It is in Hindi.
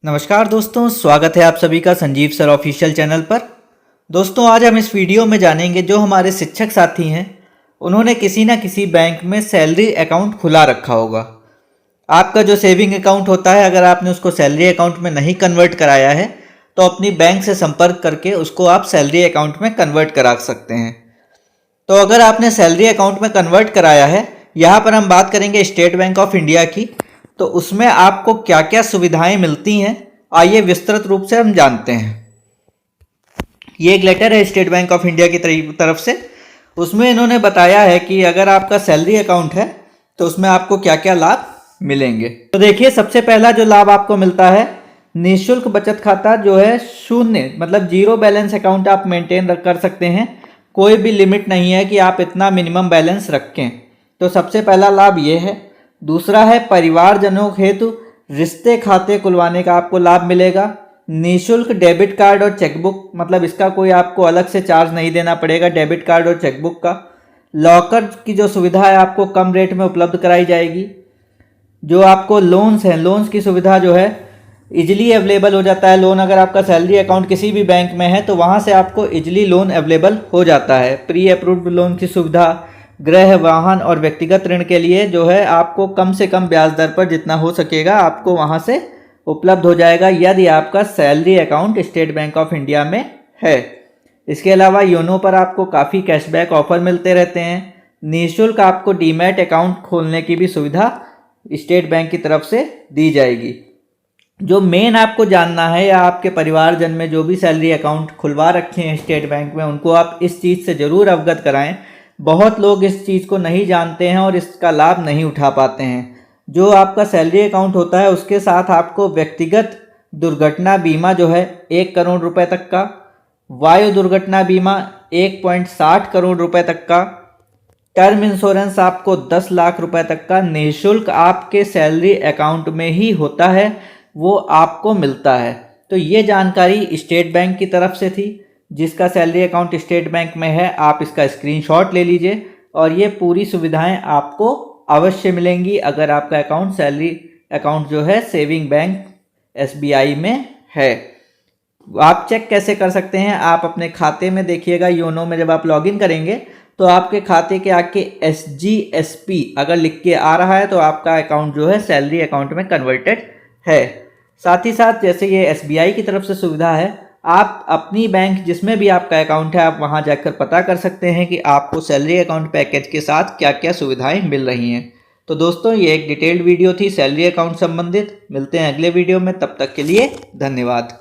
नमस्कार दोस्तों, स्वागत है आप सभी का संजीव सर ऑफिशियल चैनल पर। दोस्तों, आज हम इस वीडियो में जानेंगे जो हमारे शिक्षक साथी हैं उन्होंने किसी ना किसी बैंक में सैलरी अकाउंट खुला रखा होगा। आपका जो सेविंग अकाउंट होता है, अगर आपने उसको सैलरी अकाउंट में नहीं कन्वर्ट कराया है तो अपनी बैंक से संपर्क करके उसको आप सैलरी अकाउंट में कन्वर्ट करा सकते हैं। तो अगर आपने सैलरी अकाउंट में कन्वर्ट कराया है, यहाँ पर हम बात करेंगे स्टेट बैंक ऑफ इंडिया की, तो उसमें आपको क्या क्या सुविधाएं मिलती हैं, आइए विस्तृत रूप से हम जानते हैं। ये एक लेटर है स्टेट बैंक ऑफ इंडिया की तरफ से। उसमें इन्होंने बताया है कि अगर आपका सैलरी अकाउंट है तो उसमें आपको क्या क्या लाभ मिलेंगे। तो देखिए, सबसे पहला जो लाभ आपको मिलता है, निःशुल्क बचत खाता जो है शून्य मतलब जीरो बैलेंस अकाउंट आप मेंटेन कर सकते हैं। कोई भी लिमिट नहीं है कि आप इतना मिनिमम बैलेंस रखें। तो सबसे पहला लाभ ये है। दूसरा है परिवारजनों हेतु रिश्ते खाते खुलवाने का आपको लाभ मिलेगा। निःशुल्क डेबिट कार्ड और चेकबुक, मतलब इसका कोई आपको अलग से चार्ज नहीं देना पड़ेगा, डेबिट कार्ड और चेकबुक का। लॉकर की जो सुविधा है आपको कम रेट में उपलब्ध कराई जाएगी। जो आपको लोन्स हैं, लोन्स की सुविधा जो है इजीली अवेलेबल हो जाता है। लोन अगर आपका सैलरी अकाउंट किसी भी बैंक में है तो वहाँ से आपको इजीली लोन अवेलेबल हो जाता है। प्री अप्रूव्ड लोन की सुविधा, गृह, वाहन और व्यक्तिगत ऋण के लिए जो है आपको कम से कम ब्याज दर पर जितना हो सकेगा आपको वहाँ से उपलब्ध हो जाएगा, यदि आपका salary account state bank of India में है। इसके अलावा योनो पर आपको काफ़ी कैशबैक ऑफर मिलते रहते हैं। निःशुल्क आपको डीमैट अकाउंट खोलने की भी सुविधा स्टेट बैंक की तरफ से दी जाएगी। जो मेन आपको जानना है, या आपके परिवारजन में जो भी सैलरी अकाउंट खुलवा रखे हैं स्टेट बैंक में, उनको आप इस चीज़ से ज़रूर अवगत कराएं। बहुत लोग इस चीज़ को नहीं जानते हैं और इसका लाभ नहीं उठा पाते हैं। जो आपका सैलरी अकाउंट होता है उसके साथ आपको व्यक्तिगत दुर्घटना बीमा जो है 1 करोड़ रुपए तक का, वायु दुर्घटना बीमा 1.60 करोड़ रुपए तक का, टर्म इंश्योरेंस आपको 10 लाख रुपए तक का निःशुल्क आपके सैलरी अकाउंट में ही होता है, वो आपको मिलता है। तो ये जानकारी स्टेट बैंक की तरफ से थी। जिसका सैलरी अकाउंट स्टेट बैंक में है आप इसका स्क्रीनशॉट ले लीजिए और ये पूरी सुविधाएं आपको अवश्य मिलेंगी अगर आपका अकाउंट सैलरी अकाउंट जो है सेविंग बैंक SBI में है। आप चेक कैसे कर सकते हैं, आप अपने खाते में देखिएगा। योनो में जब आप लॉगिन करेंगे तो आपके खाते के आगे SGSP अगर लिख के आ रहा है तो आपका अकाउंट जो है सैलरी अकाउंट में कन्वर्टेड है। साथ ही साथ जैसे ये SBI की तरफ से सुविधा है, आप अपनी बैंक जिसमें भी आपका अकाउंट है आप वहां जाकर पता कर सकते हैं कि आपको सैलरी अकाउंट पैकेज के साथ क्या क्या सुविधाएं मिल रही हैं। तो दोस्तों, ये एक डिटेल्ड वीडियो थी सैलरी अकाउंट संबंधित। मिलते हैं अगले वीडियो में, तब तक के लिए धन्यवाद।